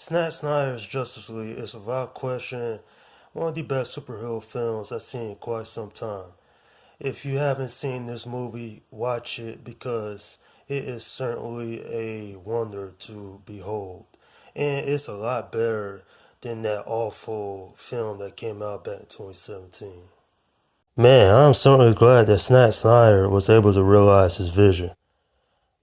Zack Snyder's Justice League is without question one of the best superhero films I've seen in quite some time. If you haven't seen this movie, watch it because it is certainly a wonder to behold. And it's a lot better than that awful film that came out back in 2017. Man, I'm certainly glad that Zack Snyder was able to realize his vision.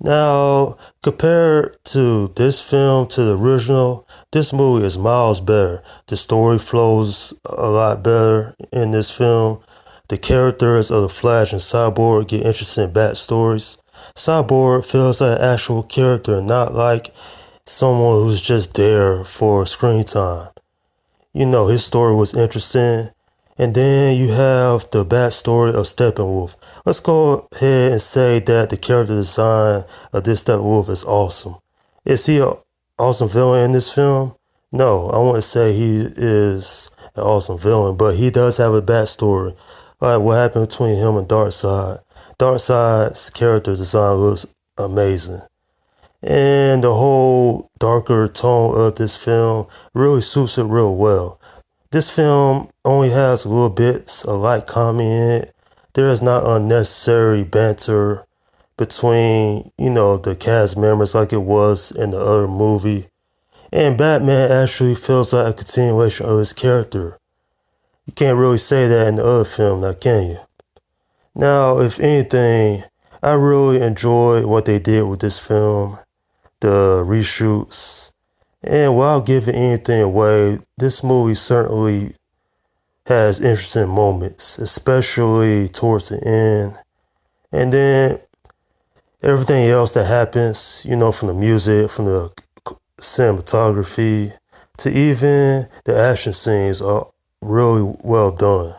Now, compared to this film, to the original, this movie is miles better. The story flows a lot better in this film. The characters of the Flash and Cyborg get interesting backstories. Cyborg feels like an actual character, not like someone who's just there for screen time. His story was interesting. And then you have the backstory of Steppenwolf. Let's go ahead and say that the character design of this Steppenwolf is awesome. Is he an awesome villain in this film? No, I wouldn't say he is an awesome villain, but he does have a backstory. Like what happened between him and Darkseid. Darkseid's character design looks amazing. And the whole darker tone of this film really suits it real well. This film only has little bits of light comedy in it. There is not unnecessary banter between, the cast members like it was in the other movie. And Batman actually feels like a continuation of his character. You can't really say that in the other film, now can you? Now, if anything, I really enjoyed what they did with this film, the reshoots. And without giving anything away, this movie certainly has interesting moments, especially towards the end. And then everything else that happens, from the music, from the cinematography, to even the action scenes are really well done.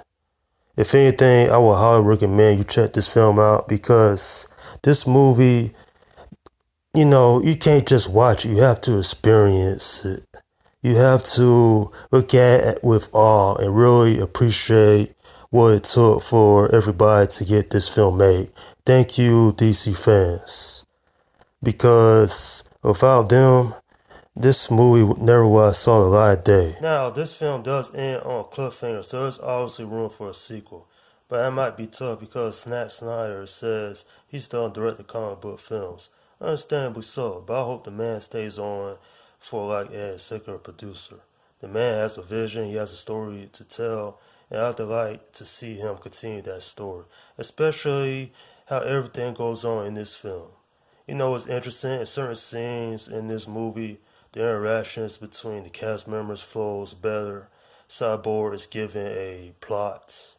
If anything, I would highly recommend you check this film out because this movie, you can't just watch it, you have to experience it. You have to look at it with awe and really appreciate what it took for everybody to get this film made. Thank you, DC fans. Because without them, this movie never would have saw the light of day. Now, this film does end on a cliffhanger, so there's obviously room for a sequel. But that might be tough because Zack Snyder says he's done directing comic book films. Understandably so, but I hope the man stays on for like an executive producer. The man has a vision, he has a story to tell, and I'd like to see him continue that story, especially how everything goes on in this film. It's interesting in certain scenes in this movie, the interactions between the cast members flows better. Cyborg is given a plot,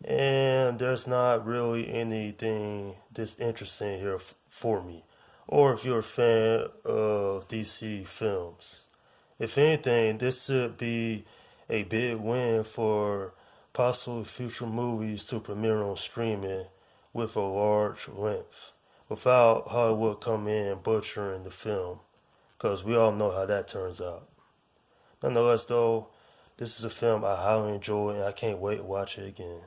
and there's not really anything this interesting here for me. Or if you're a fan of DC films. If anything, this should be a big win for possible future movies to premiere on streaming with a large length, without Hollywood coming in and butchering the film, because we all know how that turns out. Nonetheless, though, this is a film I highly enjoy and I can't wait to watch it again.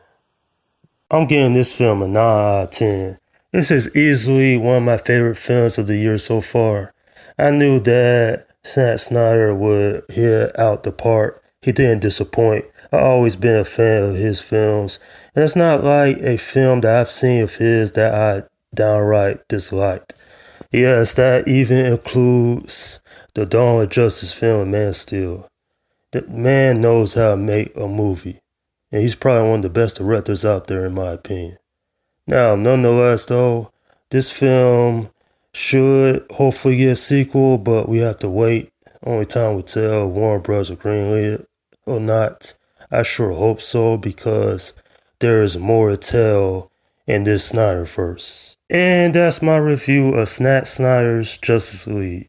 I'm giving this film a 9 out of 10. This is easily one of my favorite films of the year so far. I knew that Zack Snyder would hit out the park. He didn't disappoint. I've always been a fan of his films. And it's not like a film that I've seen of his that I downright disliked. Yes, that even includes the Dawn of Justice film, Man of Steel. The man knows how to make a movie. And he's probably one of the best directors out there in my opinion. Now, nonetheless though, this film should hopefully get a sequel, but we have to wait. Only time will tell. Warner Bros. Will greenlight it or not. I sure hope so because there is more to tell in this Snyderverse. And that's my review of Zack Snyder's Justice League.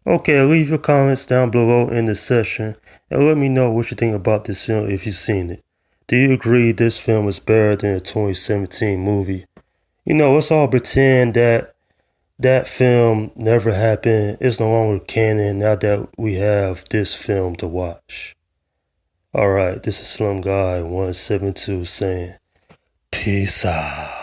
Okay, leave your comments down below in the section and let me know what you think about this film if you've seen it. Do you agree this film is better than the 2017 movie? Let's all pretend that that film never happened. It's no longer canon now that we have this film to watch. Alright, this is Slim Guy 172 saying, peace out.